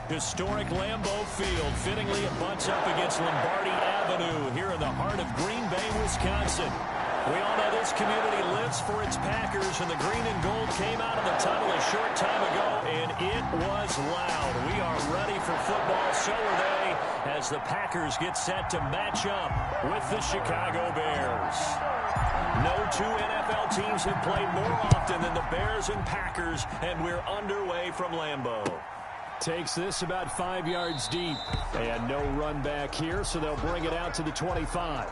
Historic Lambeau Field. Fittingly, it butts up against Lombardi Avenue here in the heart of Green Bay, Wisconsin. We all know this community lives for its Packers, and the green and gold came out of the tunnel a short time ago, and it was loud. We are ready for football, so are they, as the Packers get set to match up with the Chicago Bears. No two NFL teams have played more often than the Bears and Packers, and we're underway from Lambeau. Takes this about 5 yards deep, and no run back here, so they'll bring it out to the 25.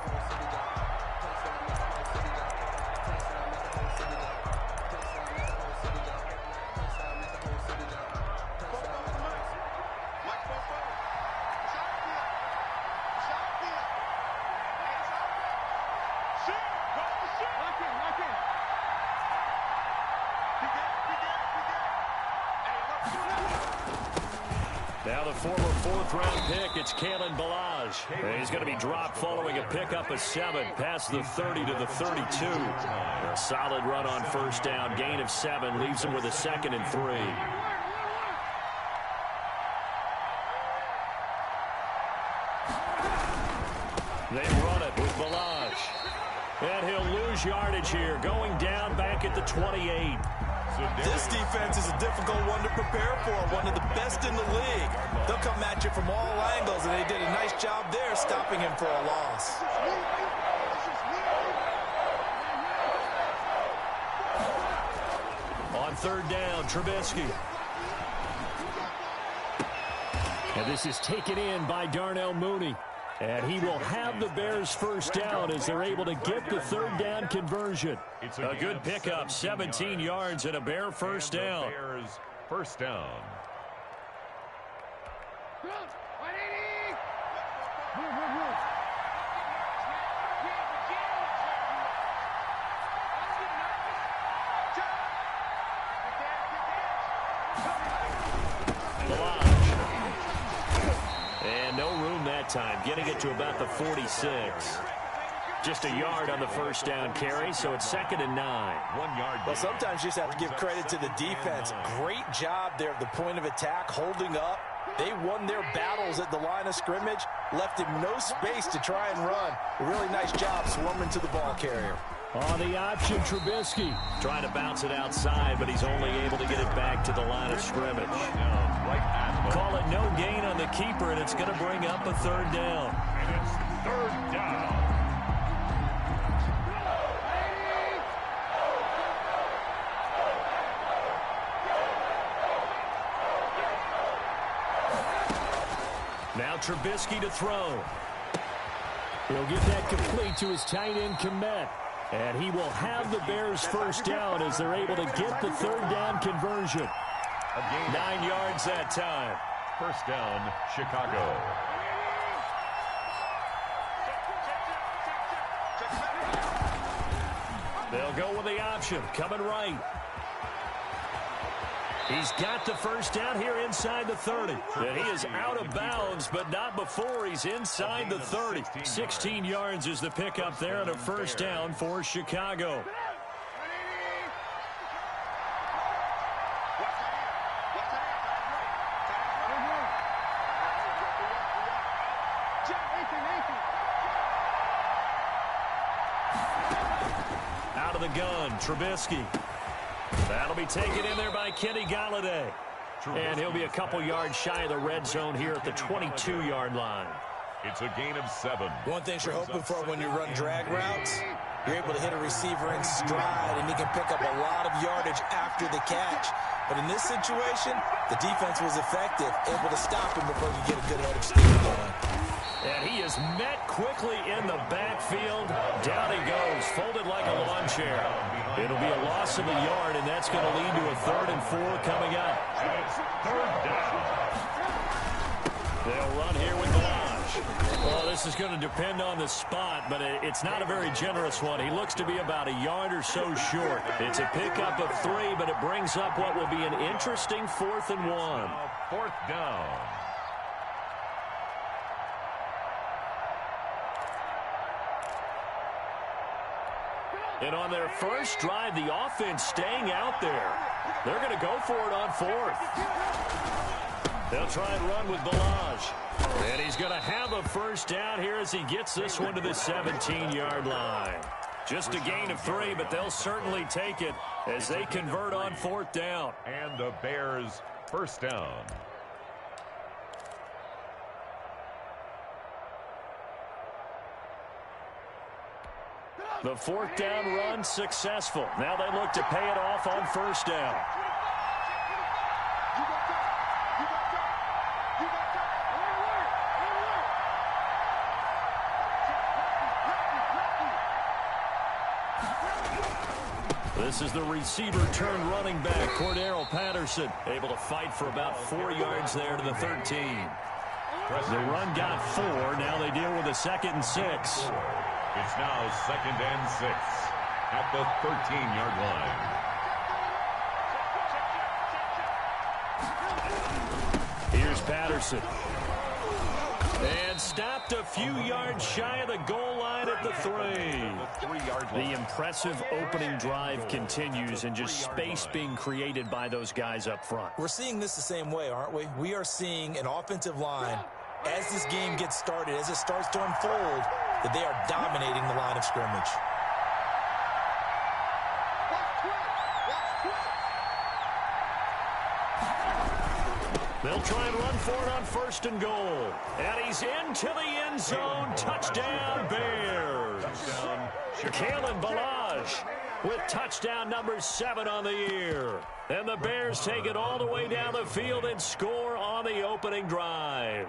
Now the former fourth-round pick, it's Kalen Ballage. He's going to be dropped following a pickup of 7, past the 30 to the 32. A solid run on first down, gain of 7, leaves him with a 2nd and 3. They run it with Ballage. And he'll lose yardage here, going down back at the 28. This defense is a difficult one to prepare for, one of the best in the league. They'll come at you from all angles, and they did a nice job there stopping him for a loss. On third down, Trubisky. And this is taken in by Darnell Mooney. And he will have the Bears first down as they're able to get the third down conversion. A good pickup, 17 yards and a Bear first down. Bears first down. Time, getting it to about the 46. Just a yard on the first down carry, so it's 2nd and 9. 1 yard. Well, sometimes you just have to give credit to the defense. Great job there at the point of attack, holding up. They won their battles at the line of scrimmage, left him no space to try and run. A really nice job swarming to the ball carrier. On the option, Trubisky trying to bounce it outside, but he's only able to get it back to the line of scrimmage. Call it no gain on the keeper, and it's going to bring up a third down. And it's third down. Now Trubisky to throw. He'll get that complete to his tight end, Kmet. And he will have the Bears first down as they're able to get the third down conversion. 9 yards that time. First down, Chicago. They'll go with the option, coming right. He's got the first down here inside the 30. And he is out of bounds, but not before he's inside the 30. 16 yards is the pickup there and a first down for Chicago. Out of the gun, Trubisky. That'll be taken in there by Kenny Golladay. And he'll be a couple yards shy of the red zone here at the 22-yard line. It's a gain of 7. One thing you're hoping for when you run drag routes, you're able to hit a receiver in stride, and he can pick up a lot of yardage after the catch. But in this situation, the defense was effective, able to stop him before you get a good head of steam going. And he is met quickly in the backfield. Down he goes, folded like a lawn chair. It'll be a loss of a yard, and that's going to lead to a 3rd and 4 coming up. It's third down. They'll run here with Ballage. Well, this is going to depend on the spot, but it's not a very generous one. He looks to be about a yard or so short. It's a pickup of 3, but it brings up what will be an interesting 4th and 1. Fourth down. And on their first drive, the offense staying out there. They're going to go for it on 4th. They'll try and run with Balaj. And he's going to have a first down here as he gets this one to the 17-yard line. Just a gain of 3, but they'll certainly take it as they convert on 4th down. And the Bears first down. The 4th down run successful. Now they look to pay it off on 1st down. This is the receiver turned running back, Cordero Patterson, able to fight for about 4 yards there to the 13. The run got 4. Now they deal with a 2nd and 6. It's now 2nd and 6 at the 13-yard line. Here's Patterson. And stopped a few yards shy of the goal line at the 3. The impressive opening drive continues, and just space being created by those guys up front. We're seeing this the same way, aren't we? We are seeing an offensive line, as this game gets started, as it starts to unfold, that they are dominating the line of scrimmage. They'll try and run for it on 1st and goal. And he's into the end zone. Touchdown, Bears. Kalen Balaj with touchdown number 7 on the year. And the Bears take it all the way down the field and score on the opening drive.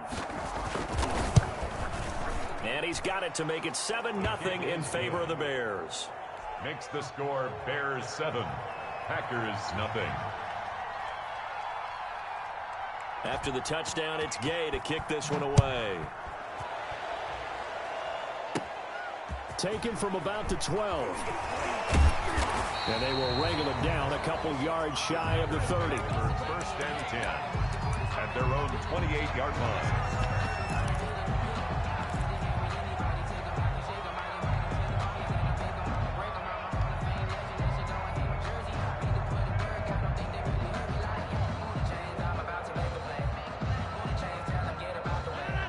And he's got it to make it 7-0 in favor of the Bears. Makes the score Bears 7, Packers 0. After the touchdown, it's Gay to kick this one away. Taken from about the 12. And they will wrangle it down a couple yards shy of the 30. 1st and 10 at their own 28-yard line.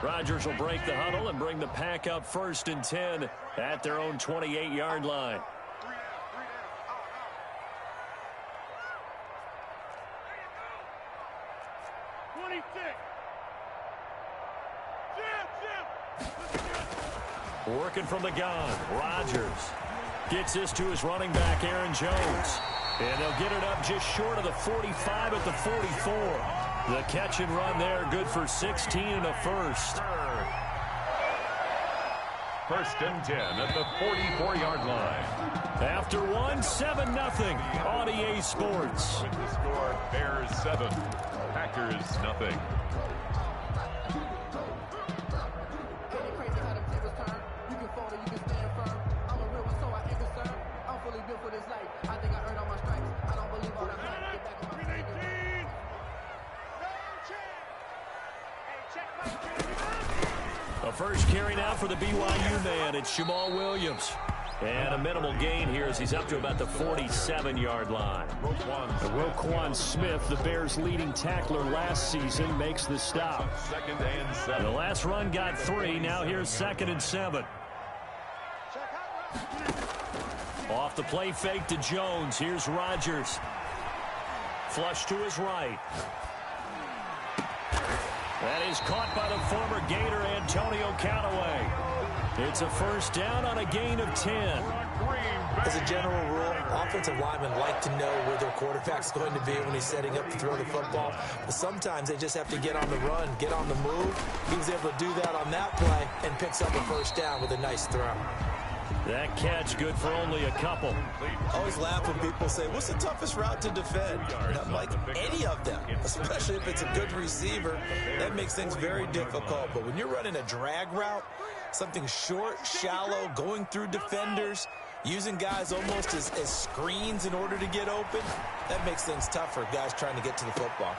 Rodgers will break the huddle and bring the pack up 1st and 10 at their own 28-yard line. Working from the gun, Rodgers gets this to his running back, Aaron Jones. And they'll get it up just short of the 45 at the 44. The catch and run there, good for 16 and a first. 1st and 10 at the 44-yard line. After one, 7-0 on EA Sports. With the score, Bears 7, Packers 0. A first carry now for the BYU man. It's Jamal Williams. And a minimal gain here as he's up to about the 47-yard line. Roquan Smith, the Bears' leading tackler last season, makes the stop. 2nd and 7. The last run got 3. Now here's 2nd and 7. Off the play fake to Jones. Here's Rodgers. Flush to his right. That is caught by the former Gator Antonio Callaway. It's a first down on a gain of 10. As a general rule, offensive linemen like to know where their quarterback's going to be when he's setting up to throw the football. But sometimes they just have to get on the run, get on the move. He was able to do that on that play and picks up a first down with a nice throw. That catch good for only a couple. I always laugh when people say, what's the toughest route to defend? And I'm like, any of them, especially if it's a good receiver. That makes things very difficult. But when you're running a drag route, something short, shallow, going through defenders, using guys almost as screens in order to get open, that makes things tough for guys trying to get to the football.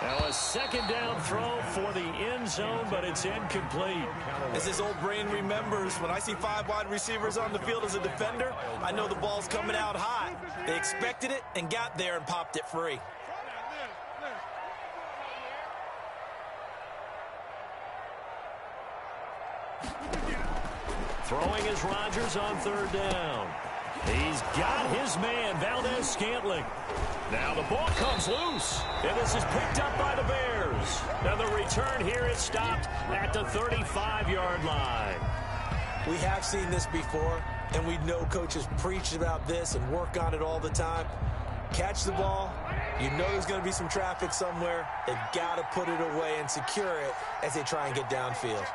Now a second down throw for the end zone, but it's incomplete. As his old brain remembers, when I see 5 wide receivers on the field as a defender, I know the ball's coming out high. They expected it and got there and popped it free. Throwing is Rodgers on third down. He's got his man, Valdez-Scantling. Now the ball comes loose, and this is picked up by the Bears. Now the return here is stopped at the 35-yard line. We have seen this before, and we know coaches preach about this and work on it all the time. Catch the ball. You know there's going to be some traffic somewhere. They've got to put it away and secure it as they try and get downfield.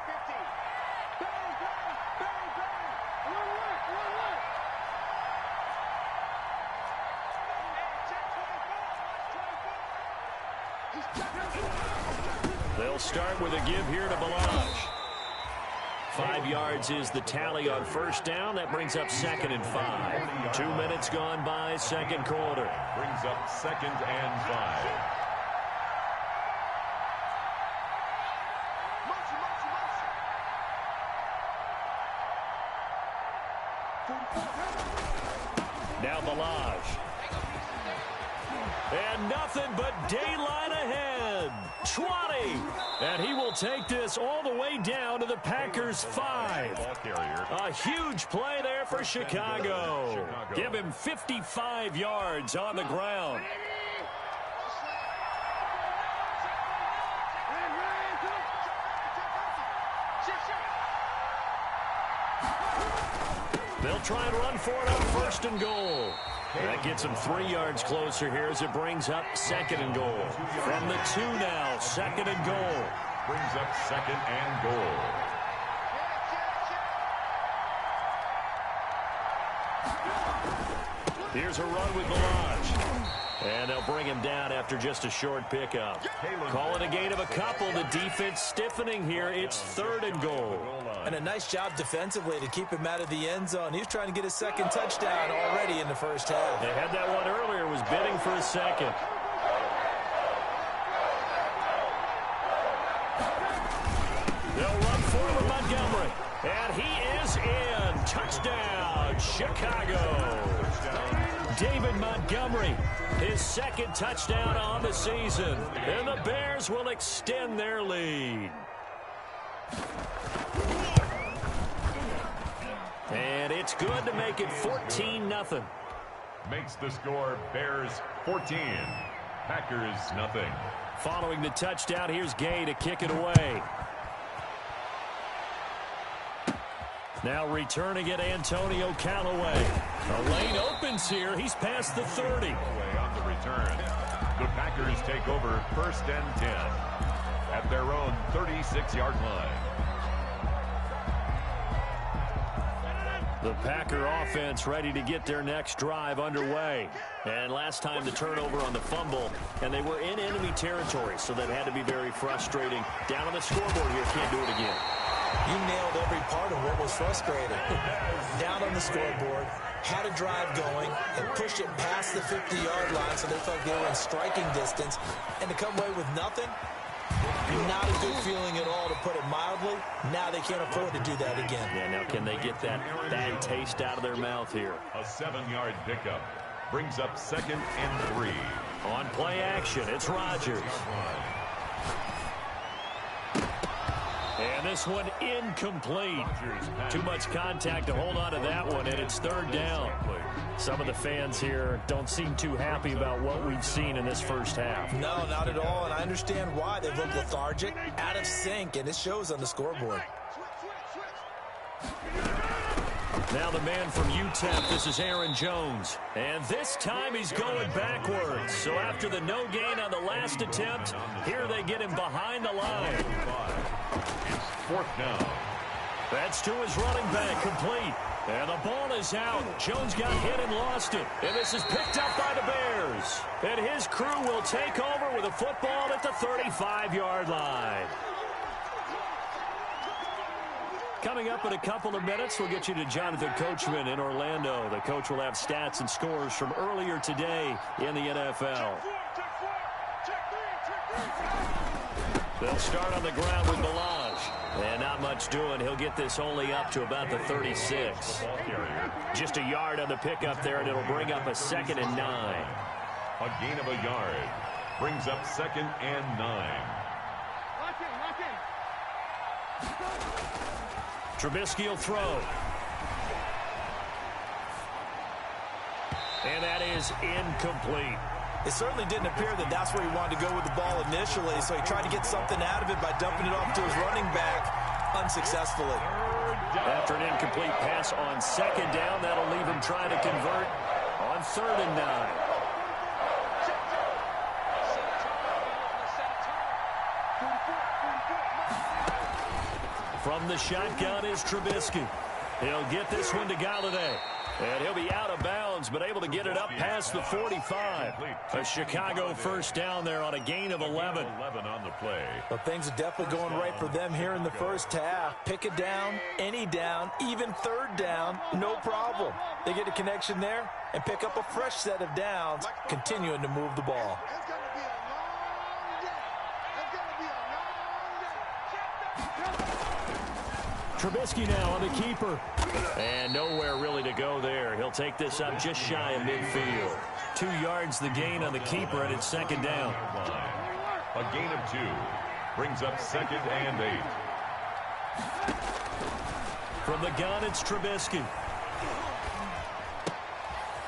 They'll start with a give here to Ballage. 5 yards is the tally on first down. That brings up 2nd and 5. 2 minutes gone by, second quarter. Brings up 2nd and 5. Now Ballage. And nothing but daylight ahead. 20. And he will take this all the way down to the Packers' 5. A huge play there for Chicago. Give him 55 yards on the ground. They'll try and run for it on 1st and goal. That gets them 3 yards closer here as it brings up 2nd and goal. From the 2 now, 2nd and goal. Brings up 2nd and goal. Here's a run with Ballage. And they'll bring him down after just a short pickup. Call it a gain of a couple. The defense stiffening here. It's 3rd and goal. And a nice job defensively to keep him out of the end zone. He's trying to get his 2nd touchdown already in the first half. They had that one earlier, was bidding for a 2nd. They'll run forward Montgomery. And he is in. Touchdown, Chicago. David Montgomery, his 2nd touchdown on the season. And the Bears will extend their lead. And it's good to make it 14-0. Makes the score Bears 14, Packers nothing. Following the touchdown, here's Gay to kick it away. Now returning it, Antonio Callaway. The lane opens here. He's past the 30. On the return, the Packers take over 1st and 10 at their own 36-yard line. The Packer offense ready to get their next drive underway. And last time the turnover on the fumble, and they were in enemy territory, so that had to be very frustrating. Down on the scoreboard here, can't do it again. You nailed every part of what was frustrating. Down on the scoreboard, had a drive going, and pushed it past the 50-yard line so they felt they were in striking distance. And to come away with nothing, not a good feeling at all, to put it mildly. Now they can't afford to do that again. Yeah, now can they get that bad taste out of their mouth here? A 7-yard pickup brings up 2nd and 3. On play action, it's Rodgers. And this one incomplete. Too much contact to hold on to that one, and it's 3rd down. Some of the fans here don't seem too happy about what we've seen in this first half. No, not at all, and I understand why. They've looked lethargic, out of sync, and it shows on the scoreboard. Now the man from UTEP, this is Aaron Jones. And this time he's going backwards. So after the no gain on the last attempt, here they get him behind the line. It's 4th down. That's to his running back, complete. And the ball is out. Jones got hit and lost it. And this is picked up by the Bears. And his crew will take over with a football at the 35-yard line. Coming up in a couple of minutes, we'll get you to Jonathan Coachman in Orlando. The coach will have stats and scores from earlier today in the NFL. They'll start on the ground with Ballage. And not much doing. He'll get this only up to about the 36. Just a yard on the pickup there, and it'll bring up a 2nd and 9. A gain of a yard brings up 2nd and 9. Trubisky will throw. And that is incomplete. It certainly didn't appear that that's where he wanted to go with the ball initially, so he tried to get something out of it by dumping it off to his running back unsuccessfully. After an incomplete pass on second down, that'll leave him trying to convert on 3rd and 9. From the shotgun is Trubisky. He'll get this one to Galladay. And he'll be out of bounds, but able to get it up past the 45. A Chicago first down there on a gain of 11. 11 on the play. Well, things are definitely going right for them here in the first half. Pick it down, any down, even 3rd down, no problem. They get a connection there and pick up a fresh set of downs, continuing to move the ball. Trubisky now on the keeper. And nowhere really to go there. He'll take this up just shy of midfield. 2 yards the gain on the keeper, and it's 2nd down. A gain of 2 brings up 2nd and 8. From the gun, it's Trubisky.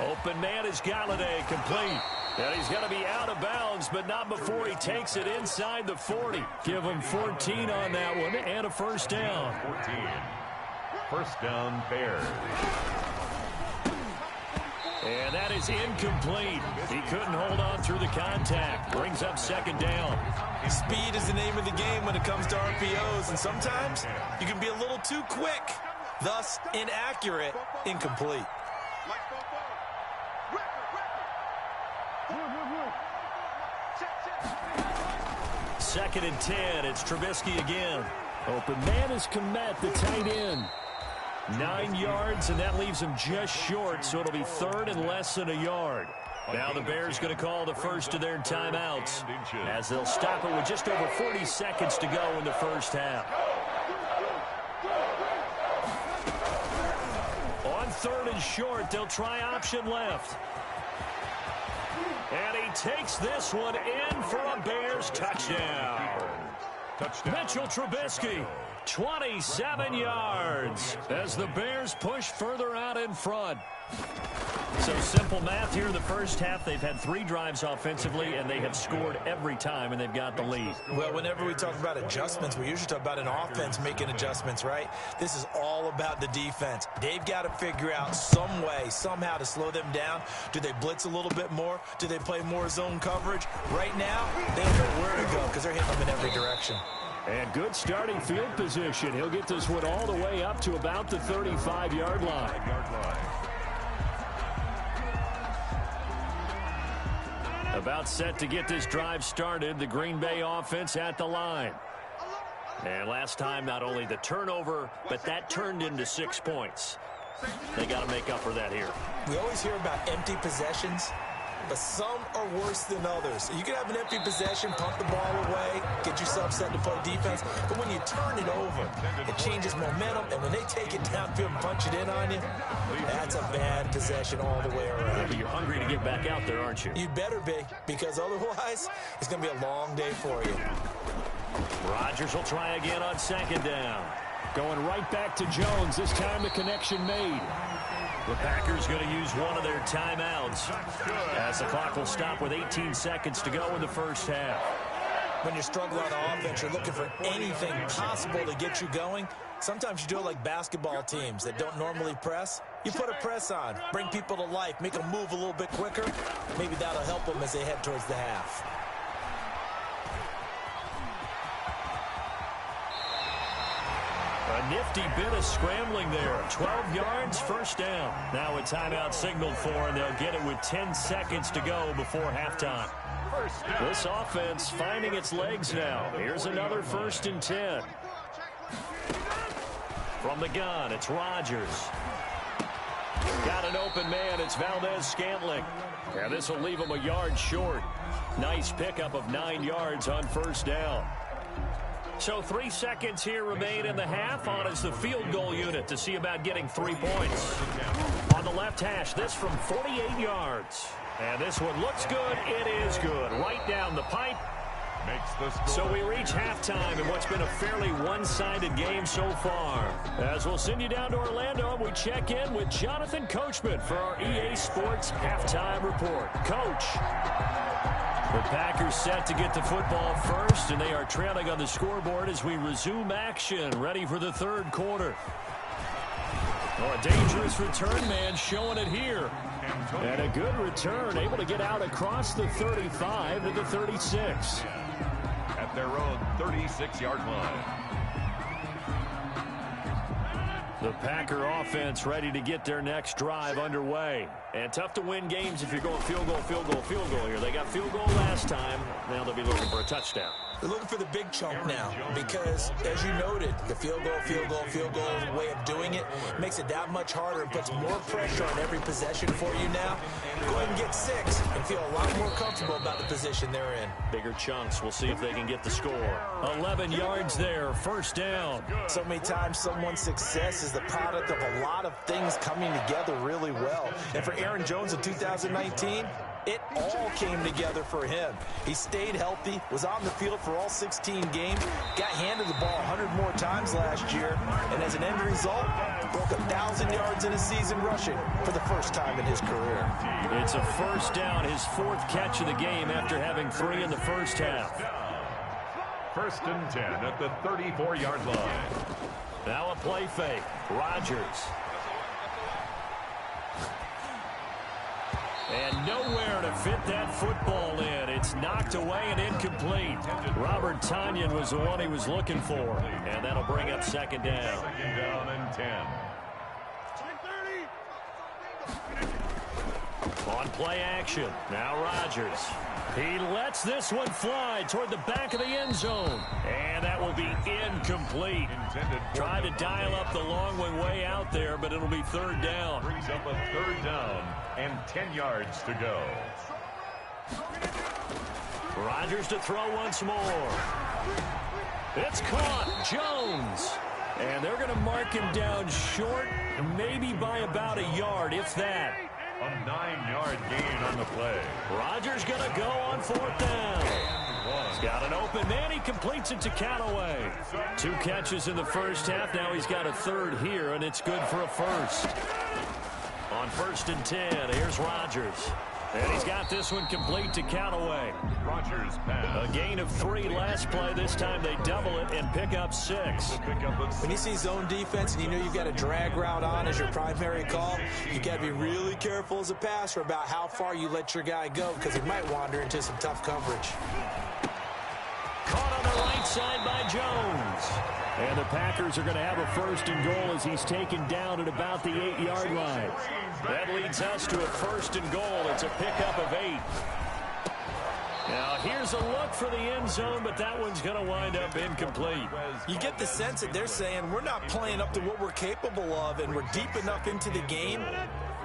Open man is Galladay, complete. And he's going to be out of bounds, but not before he takes it inside the 40. Give him 14 on that one and a first down. 14. First down, Bears. And that is incomplete. He couldn't hold on through the contact. Brings up 2nd down. Speed is the name of the game when it comes to RPOs, and sometimes you can be a little too quick. Thus, inaccurate, incomplete. 2nd and 10. It's Trubisky again. Open man is Kmet, the tight end. 9 yards, and that leaves him just short, so it'll be 3rd and less than a yard. Now the Bears going to call the first of their timeouts as they'll stop it with just over 40 seconds to go in the first half. On 3rd and short, they'll try option left. And he takes this one in for a Bears touchdown. Mitchell Trubisky, 27 yards as the Bears push further out in front. So simple math here in the first half. They've had 3 drives offensively, and they have scored every time, and they've got the lead. Well, whenever we talk about adjustments, we usually talk about an offense making adjustments, right? This is all about the defense. They've got to figure out some way, somehow to slow them down. Do they blitz a little bit more? Do they play more zone coverage? Right now, they don't know where to go because they're hitting them in every direction. And good starting field position. He'll get this one all the way up to about the 35-yard line. About set to get this drive started. The Green Bay offense at the line. And last time, not only the turnover, but that turned into 6 points. They got to make up for that here. We always hear about empty possessions, but some are worse than others. You can have an empty possession, pump the ball away, get yourself set to play defense, but when you turn it over, it changes momentum, and when they take it downfield and punch it in on you, that's a bad possession all the way around. Yeah, but you're hungry to get back out there, aren't you? You better be, because otherwise, it's going to be a long day for you. Rodgers will try again on 2nd down. Going right back to Jones. This time the connection made. The Packers going to use one of their timeouts as the clock will stop with 18 seconds to go in the first half. When you're struggling on offense, you're looking for anything possible to get you going. Sometimes you do it like basketball teams that don't normally press. You put a press on, bring people to life, make them move a little bit quicker. Maybe that'll help them as they head towards the half. A nifty bit of scrambling there. 12 yards, first down. Now a timeout signaled for, and they'll get it with 10 seconds to go before halftime. This offense finding its legs now. Here's another 1st and 10. From the gun, it's Rodgers. Got an open man, it's Valdez-Scantling. And this will leave him a yard short. Nice pickup of 9 yards on 1st down. So 3 seconds here remain in the half. On is the field goal unit to see about getting 3 points. On the left hash, this from 48 yards. And this one looks good. It is good. Right down the pipe. makes the score. So we reach halftime in what's been a fairly one-sided game so far. As we'll send you down to Orlando, and we check in with Jonathan Coachman for our EA Sports Halftime Report. Coach. The Packers set to get the football first, and they are trailing on the scoreboard as we resume action, ready for the third quarter. Oh, a dangerous return man showing it here. And a good return, able to get out across the 35 to the 36. At their own 36-yard line. The Packer offense ready to get their next drive underway. And tough to win games if you're going field goal, field goal, field goal here. They got field goal last time. Now they'll be looking for a touchdown. They're looking for the big chunk now because, as you noted, the field goal way of doing it makes it that much harder and puts more pressure on every possession for you now. Go ahead and get 6 and feel a lot more comfortable about the position they're in. Bigger chunks. We'll see if they can get the score. 11 yards there, first down. So many times someone's success is the product of a lot of things coming together really well. And for Aaron Jones in 2019, it all came together for him. He stayed healthy, was on the field for all 16 games, got handed the ball 100 more times last year, and as an end result, broke 1,000 yards in a season rushing for the first time in his career. It's a first down, his 4th catch of the game after having 3 in the first half. First and 10 at the 34-yard line. Now a play fake. Rodgers. And nowhere to fit that football in. It's knocked away and incomplete. Robert Tonyan was the one he was looking for. And that'll bring up second down. Second down and 10. On play action. Now Rodgers. He lets this one fly toward the back of the end zone. And that will be incomplete. Tried to dial up the long one way out there, but it'll be third down. Brings up a third down and 10 yards to go. Rodgers to throw once more. It's caught. Jones. And they're going to mark him down short, maybe by about a yard, if that. A 9-yard gain on the play. Rodgers going to go on 4th down. He's got an open man. He completes it to Callaway. 2 catches in the first half. Now he's got a third here, and it's good for a first. On 1st and 10, here's Rodgers. And he's got this one complete to Callaway. Rodgers pass. A gain of 3 last play. This time they double it and pick up 6. When you see zone defense and you know you've got a drag route on as your primary call, you got to be really careful as a passer about how far you let your guy go because he might wander into some tough coverage. Caught on the right side by Jones. And the Packers are going to have a 1st and goal as he's taken down at about the 8-yard line. That leads us to a 1st and goal. It's a pickup of 8. Now here's a look for the end zone, but that one's going to wind up incomplete. You get the sense that they're saying we're not playing up to what we're capable of, and we're deep enough into the game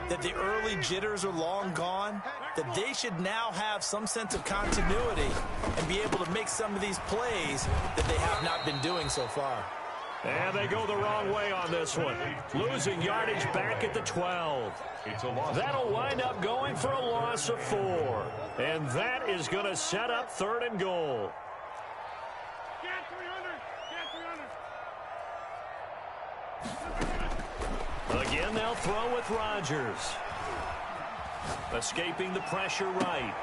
that the early jitters are long gone, that they should now have some sense of continuity and be able to make some of these plays that they have not been doing so far. And they go the wrong way on this one. Losing yardage back at the 12. That'll wind up going for a loss of 4. And that is going to set up 3rd and goal. Again, they'll throw with Rodgers. Escaping the pressure right.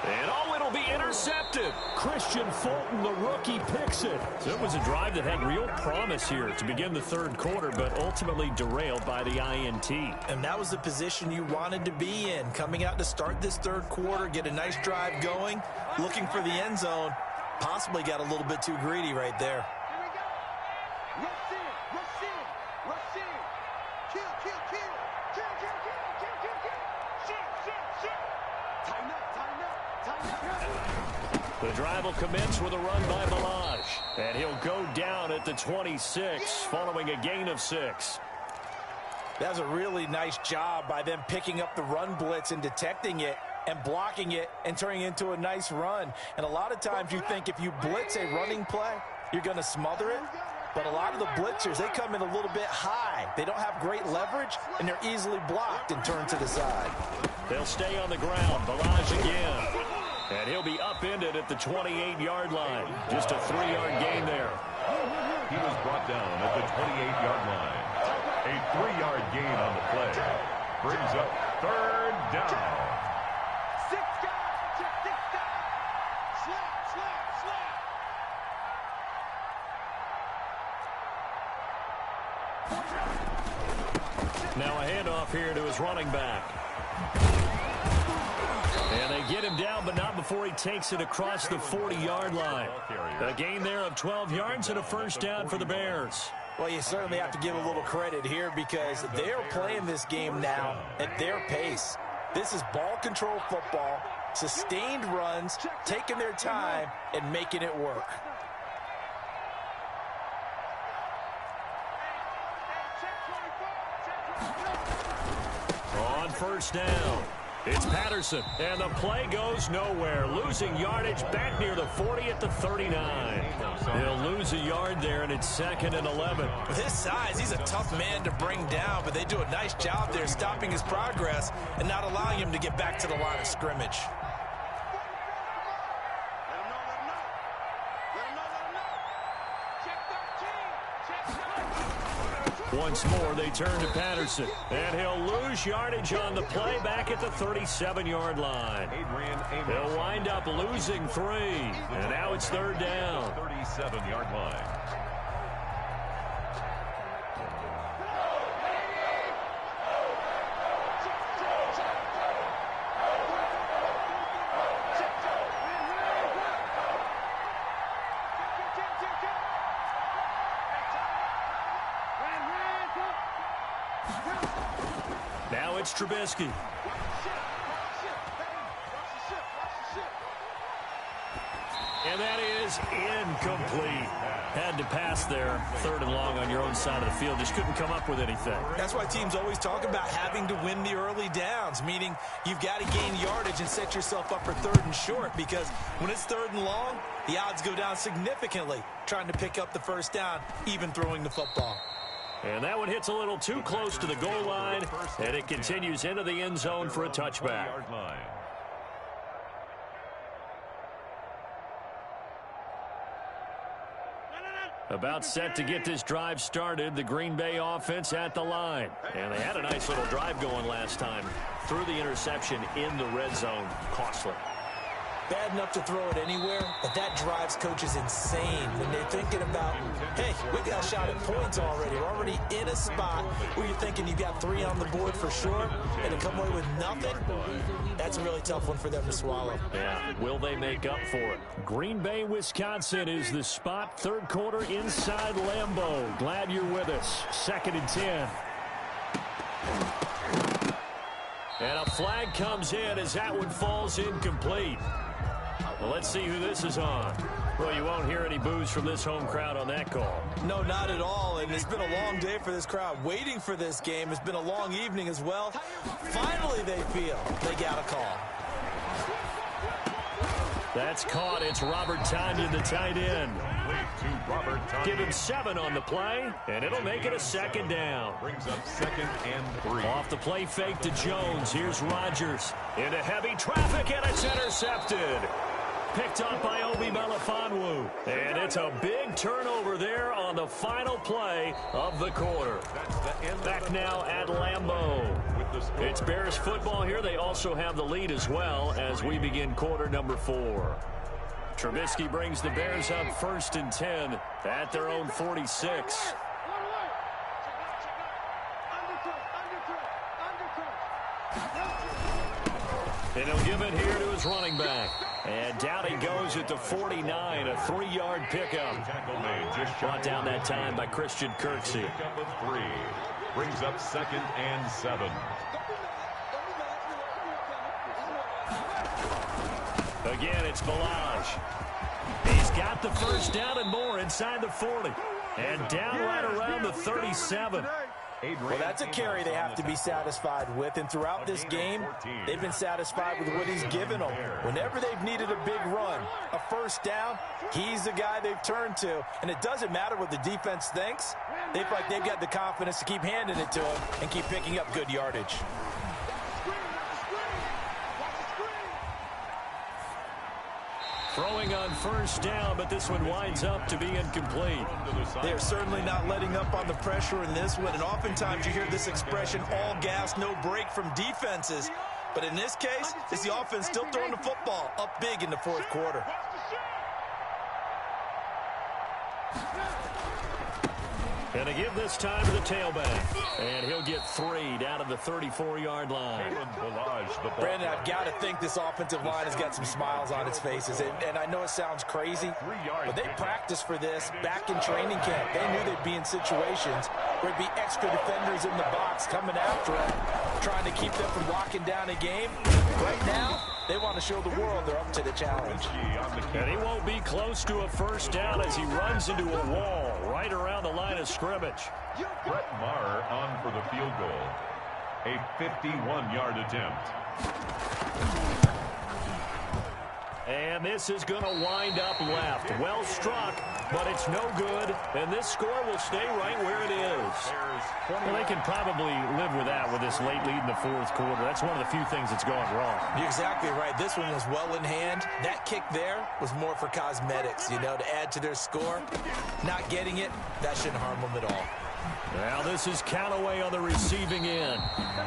And oh, it'll be intercepted. Christian Fulton, the rookie, picks it. So it was a drive that had real promise here to begin the 3rd quarter, but ultimately derailed by the INT. And that was the position you wanted to be in. Coming out to start this 3rd quarter, get a nice drive going, looking for the end zone. Possibly got a little bit too greedy right there. The drive will commence with a run by Ballage. And he'll go down at the 26 following a gain of 6. That was a really nice job by them picking up the run blitz and detecting it and blocking it and turning it into a nice run. And a lot of times you think if you blitz a running play, you're going to smother it. But a lot of the blitzers, they come in a little bit high. They don't have great leverage, and they're easily blocked and turned to the side. They'll stay on the ground. Ballage again. And he'll be upended at the 28-yard line. Just a 3-yard gain there. He was brought down at the 28-yard line. A 3-yard gain on the play. Brings up third down. Now a handoff here to his running back. And they get him down, but not before he takes it across the 40-yard line. A gain there of 12 yards and a first down for the Bears. Well, you certainly have to give a little credit here because they're playing this game now at their pace. This is ball control football, sustained runs, taking their time, and making it work. On first down, it's Patterson, and the play goes nowhere. Losing yardage back near the 40 at the 39. He'll lose a yard there, and it's 2nd and 11. With his size, he's a tough man to bring down, but they do a nice job there stopping his progress and not allowing him to get back to the line of scrimmage. Once more, they turn to Patterson, and he'll lose yardage on the play back at the 37-yard line. He'll wind up losing 3, and now it's third down. 37-yard line. Now it's Trubisky. And that is incomplete. Had to pass there, 3rd and long on your own side of the field. Just couldn't come up with anything. That's why teams always talk about having to win the early downs, meaning you've got to gain yardage and set yourself up for 3rd and short, because when it's 3rd and long, the odds go down significantly trying to pick up the first down, even throwing the football. And that one hits a little too close to the goal line, and it continues into the end zone for a touchback. About set to get this drive started, the Green Bay offense at the line. And they had a nice little drive going last time. Threw the interception in the red zone. Costly. Bad enough to throw it anywhere, but that drives coaches insane when they're thinking about, hey, we got a shot at points already. We're already in a spot where you're thinking you got 3 on the board for sure, and to come away with nothing, that's a really tough one for them to swallow. Yeah, will they make up for it? Green Bay, Wisconsin is the spot. 3rd quarter inside Lambeau. Glad you're with us. 2nd and 10. And a flag comes in as that one falls incomplete. Well, let's see who this is on. Well, you won't hear any boos from this home crowd on that call. No, not at all, and it's been a long day for this crowd. Waiting for this game. It's been a long evening as well. Finally, they feel they got a call. That's caught. It's Robert Tonyan, the tight end. Give him 7 on the play, and it'll make it a 2nd down. Brings up 2nd and 3. Off the play fake to Jones. Here's Rodgers into heavy traffic, and it's intercepted. Picked up by Obi Melifonwu. And it's a big turnover there on the final play of the quarter. Back now at Lambeau. It's Bears football here. They also have the lead as well as we begin quarter number 4. Trubisky brings the Bears up 1st and 10 at their own 46. And he'll give it here to his running back. And down he goes at the 49, a 3-yard pickup. Brought down that time by Christian Kirksey. Pickup of 3. Brings up 2nd and 7. Again, it's Ballage. He's got the first down and more inside the 40. And down right around the 37. Well, that's a carry they have to be satisfied with, and throughout this game, they've been satisfied with what he's given them. Whenever they've needed a big run, a first down, he's the guy they've turned to, and it doesn't matter what the defense thinks. They feel like they've got the confidence to keep handing it to him and keep picking up good yardage. Throwing on first down, but this one winds up to be incomplete. They're certainly not letting up on the pressure in this one, and oftentimes you hear this expression, all gas, no break from defenses. But in this case, it's the offense still throwing the football up big in the fourth quarter. And to give this time to the tailback. And he'll get 3 down to the 34-yard line. Brandon, I've got to think this offensive line has got some smiles on its faces. And I know it sounds crazy, but they practiced for this back in training camp. They knew they'd be in situations where there'd be extra defenders in the box coming after them, trying to keep them from locking down a game. Right now, they want to show the world they're up to the challenge. And he won't be close to a first down as he runs into a wall right around the line of scrimmage. Brett Maher on for the field goal. A 51-yard attempt. And this is going to wind up left. Well struck, but it's no good. And this score will stay right where it is. Well, they can probably live with that with this late lead in the fourth quarter. That's one of the few things that's gone wrong. You're exactly right. This one was well in hand. That kick there was more for cosmetics, you know, to add to their score. Not getting it, that shouldn't harm them at all. Now this is Callaway on the receiving end.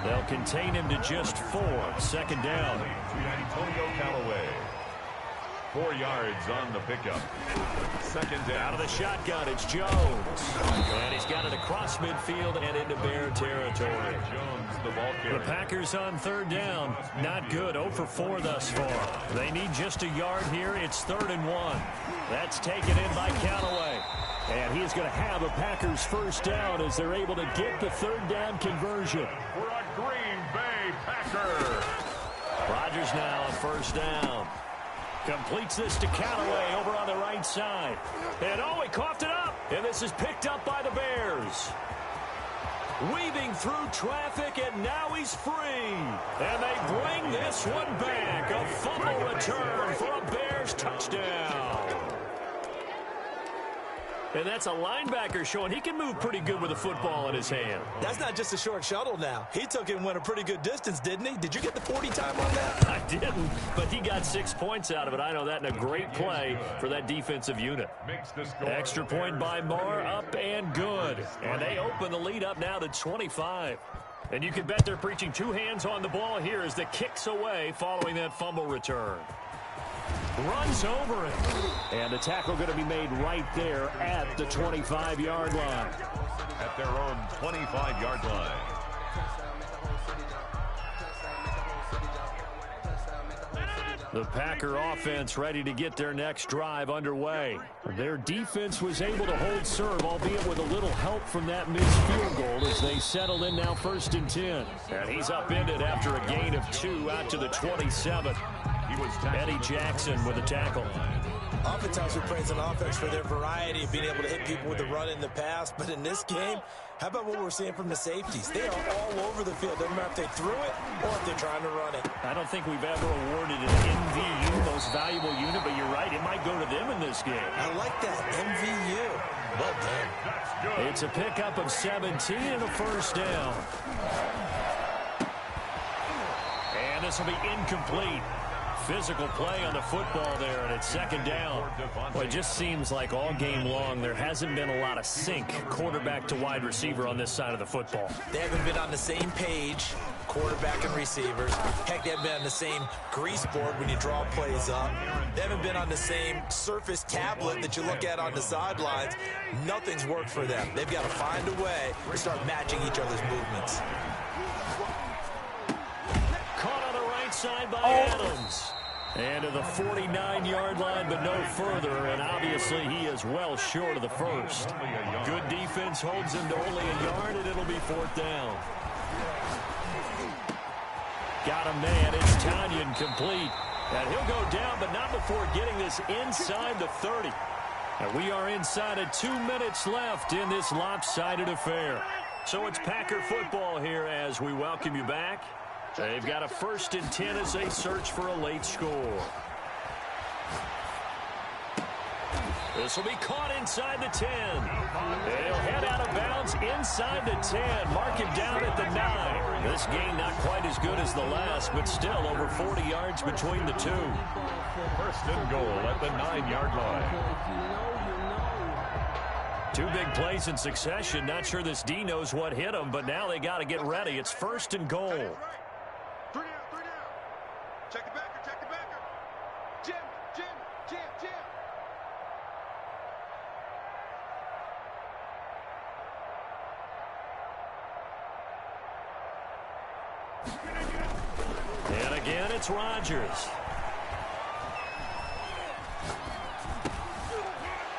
They'll contain him to just 4. Second down. Antonio Callaway. 4 yards on the pickup. Second down. Out of the shotgun, it's Jones. And he's got it across midfield and into Bear territory. Jones, the ball carrier. The Packers on third down. Not good. 0 for 4 thus far. They need just a yard here. It's 3rd and 1. That's taken in by Callaway. And he's going to have a Packers first down as they're able to get the third down conversion. For a Green Bay Packer. Rodgers now on first down. Completes this to Callaway over on the right side. And oh, he coughed it up. And this is picked up by the Bears. Weaving through traffic, and now he's free. And they bring this one back. A fumble return for a Bears touchdown. And that's a linebacker showing he can move pretty good with a football in his hand. That's not just a short shuttle now. He took it and went a pretty good distance, didn't he? Did you get the 40 time on that? I didn't, but he got 6 points out of it. I know that in a great play for that defensive unit. Extra point by Maher, up and good. And they open the lead up now to 25. And you can bet they're preaching 2 hands on the ball here as the kicks away following that fumble return. Runs over it. And the tackle going to be made right there at the 25-yard line. At their own 25-yard line. The Packer offense ready to get their next drive underway. Their defense was able to hold serve, albeit with a little help from that missed field goal as they settled in now 1st and 10. And he's upended after a gain of 2 out to the 27. Eddie Jackson with a tackle. Oftentimes we praise an offense for their variety of being able to hit people with the run in the pass, but in this game, how about what we're seeing from the safeties? They are all over the field. Doesn't matter if they threw it or if they're trying to run it. I don't think we've ever awarded an MVU, most valuable unit, but you're right, it might go to them in this game. I like that, MVU. Well done. It's a pickup of 17 and a first down. And this will be incomplete. Physical play on the football there, and it's 2nd down. Well, it just seems like all game long there hasn't been a lot of sync quarterback to wide receiver on this side of the football. They haven't been on the same page, quarterback and receivers. Heck, they haven't been on the same grease board when you draw plays up. They haven't been on the same surface tablet that you look at on the sidelines. Nothing's worked for them. They've got to find a way to start matching each other's movements. Caught on the right side by Adams. And to the 49-yard line, but no further. And obviously, he is well short of the first. Good defense holds him to only a yard, and it'll be 4th down. Got him, man. It's Tanyan complete. And he'll go down, but not before getting this inside the 30. And we are inside of 2 minutes left in this lopsided affair. So it's Packer football here as we welcome you back. They've got a 1st and 10 as they search for a late score. This will be caught inside the 10. They'll head out of bounds inside the 10. Mark him down at the 9. This game not quite as good as the last, but still over 40 yards between the two. First and goal at the 9-yard line. Two big plays in succession. Not sure this D knows what hit him, but now they got to get ready. It's first and goal. 3 down, 3 down. Check the backer, check the backer. Jim. And again, it's Rodgers.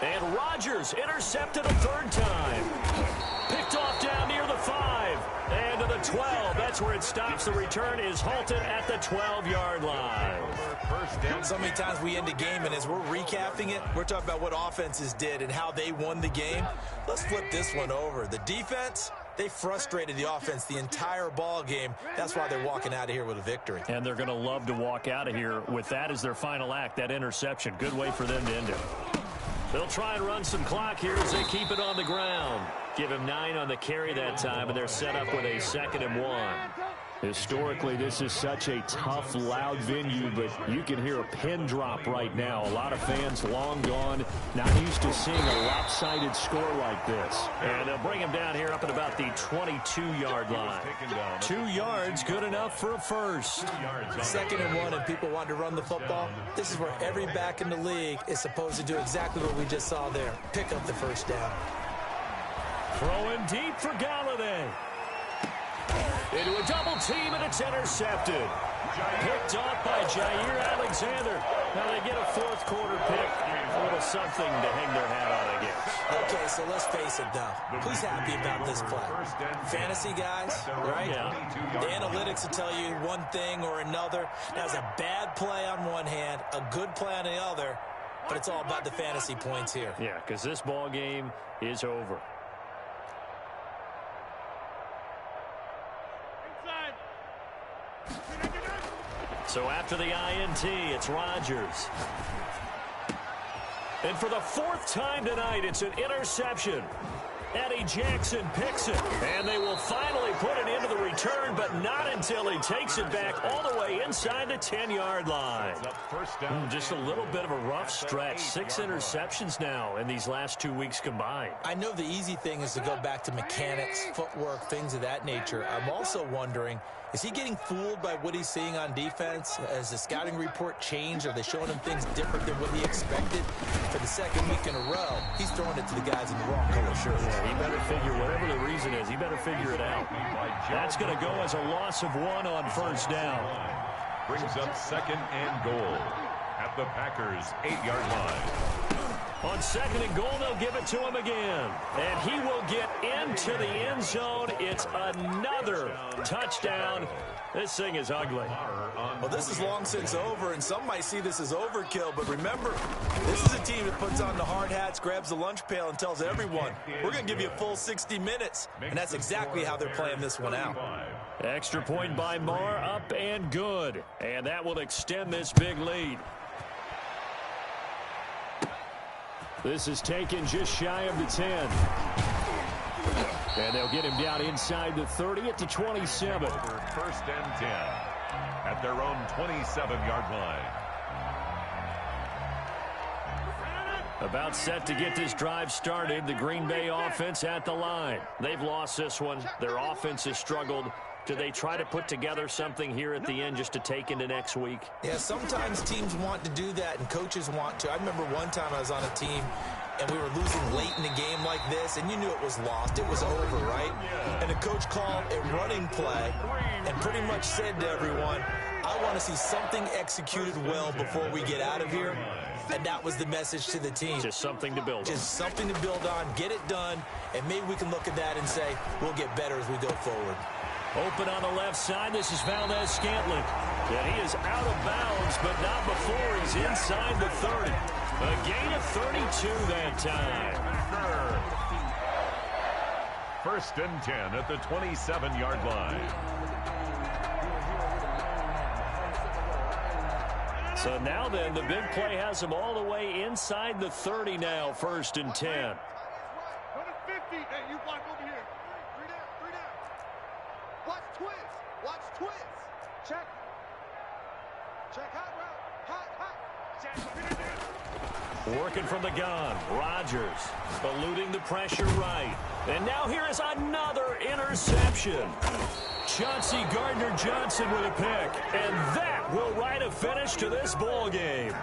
And Rodgers intercepted a third time. Picked off down near the 5. And to the 12. That's where it stops. The return is halted at the 12-yard line. So many times we end a game, and as we're recapping it, we're talking about what offenses did and how they won the game. Let's flip this one over. The defense, they frustrated the offense the entire ball game. That's why they're walking out of here with a victory. And they're going to love to walk out of here with that as their final act, that interception. Good way for them to end it. They'll try and run some clock here as they keep it on the ground. Give him 9 on the carry that time, and they're set up with a 2nd and 1. Historically, this is such a tough, loud venue, but you can hear a pin drop right now. A lot of fans long gone, not used to seeing a lopsided score like this. And they'll bring him down here up at about the 22-yard line. 2 yards, good enough for a first. 2nd and 1, and people want to run the football. This is where every back in the league is supposed to do exactly what we just saw there. Pick up the first down. Throwing deep for Galladay. Into a double team, and it's intercepted. Picked off by Jair Alexander. Now they get a 4th quarter pick. A little something to hang their hat on, I guess. Okay, so let's face it, though. Who's happy about this play? Fantasy guys, right? Yeah. The analytics will tell you one thing or another. That's a bad play on one hand, a good play on the other, but it's all about the fantasy points here. Yeah, because this ball game is over. So after the INT, it's Rodgers. And for the 4th time tonight, it's an interception. Eddie Jackson picks it. And they will finally put it into the return, but not until he takes it back all the way inside the 10-yard line. Just a little bit of a rough stretch. 6 interceptions now in these last 2 weeks combined. I know the easy thing is to go back to mechanics, footwork, things of that nature. I'm also wondering, is he getting fooled by what he's seeing on defense? Has the scouting report changed? Are they showing him things different than what he expected? For the 2nd week in a row, he's throwing it to the guys in the wrong color shirts. Yeah, he better figure, whatever the reason is, he better figure it out. That's going to go as a loss of 1 on first down. Brings up 2nd and goal at the Packers' 8-yard line. On 2nd and goal, they'll give it to him again. And he will get into the end zone. It's another touchdown. This thing is ugly. Well, this is long since over, and some might see this as overkill. But remember, this is a team that puts on the hard hats, grabs the lunch pail, and tells everyone, we're going to give you a full 60 minutes. And that's exactly how they're playing this one out. Extra point by Marr, up and good. And that will extend this big lead. This is taken just shy of the 10. And they'll get him down inside the 30 at the 27. 1st and 10 at their own 27-yard line. About set to get this drive started. The Green Bay offense at the line. They've lost this one. Their offense has struggled. Do they try to put together something here at the end just to take into next week? Yeah, sometimes teams want to do that, and coaches want to. I remember one time I was on a team, and we were losing late in a game like this, and you knew it was lost. It was over, right? And the coach called a running play and pretty much said to everyone, I want to see something executed well before we get out of here. And that was the message to the team. Just something to build on. Just something to build on, get it done, and maybe we can look at that and say, we'll get better as we go forward. Open on the left side. This is Valdes-Scantling. And he is out of bounds, but not before he's inside the 30. A gain of 32 that time. 1st and 10 at the 27-yard line. So now then, the big play has him all the way inside the 30 now, 1st and 10. Go to 50. Hey, you block over here. 3 down, 3 down. Watch twist. Watch twist. Check. Check hot route. Hot. Working from the gun, Rodgers eluding the pressure right. And now here is another interception. Chauncey Gardner-Johnson with a pick. And that will write a finish to this ball game.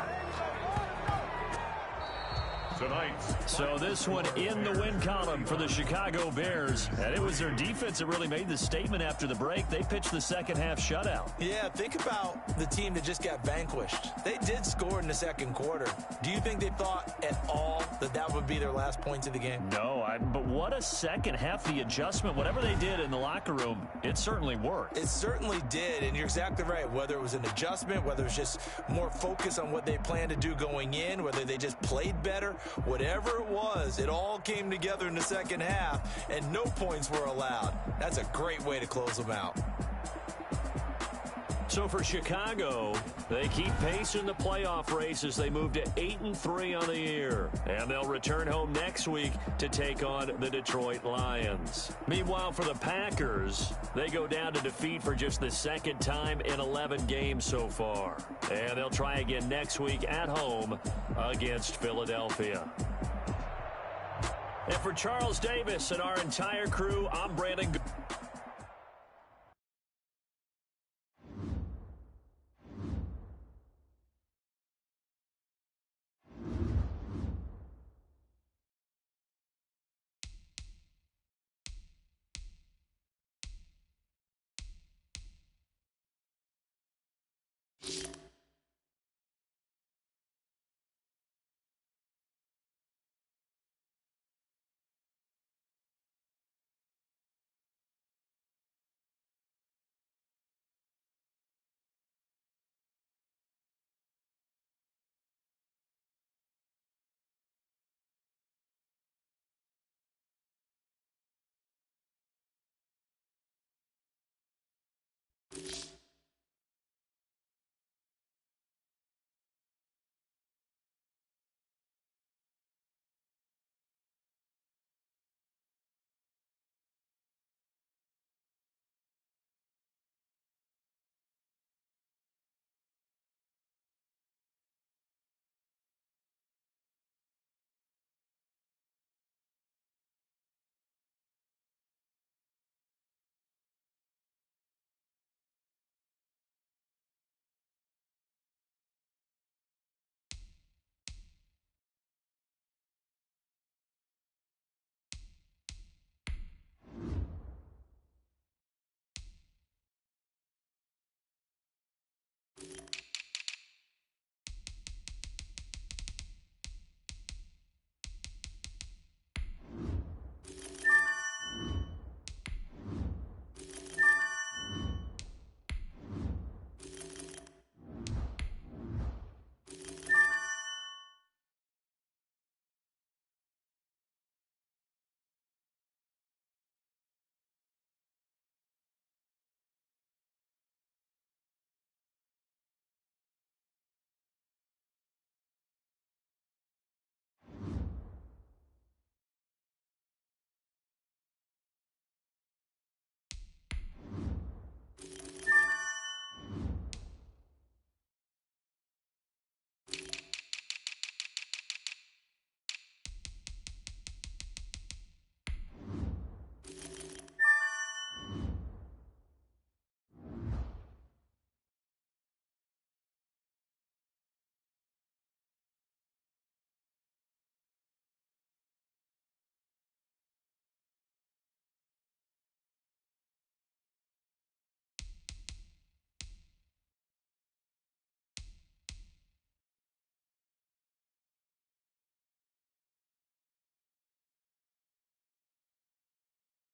So this one in the win column for the Chicago Bears. And it was their defense that really made the statement after the break. They pitched the second half shutout. Yeah, think about the team that just got vanquished. They did score in the second quarter. Do you think they thought at all that that would be their last points of the game? No, but what a second half. The adjustment, whatever they did in the locker room, it certainly worked. It certainly did, and you're exactly right. Whether it was an adjustment, whether it was just more focus on what they planned to do going in, whether they just played better, whatever it was, it all came together in the second half, and no points were allowed. That's a great way to close them out. So for Chicago, they keep pace in the playoff race as they move to 8-3 on the year. And they'll return home next week to take on the Detroit Lions. Meanwhile, for the Packers, they go down to defeat for just the second time in 11 games so far. And they'll try again next week at home against Philadelphia. And for Charles Davis and our entire crew, I'm Brandon.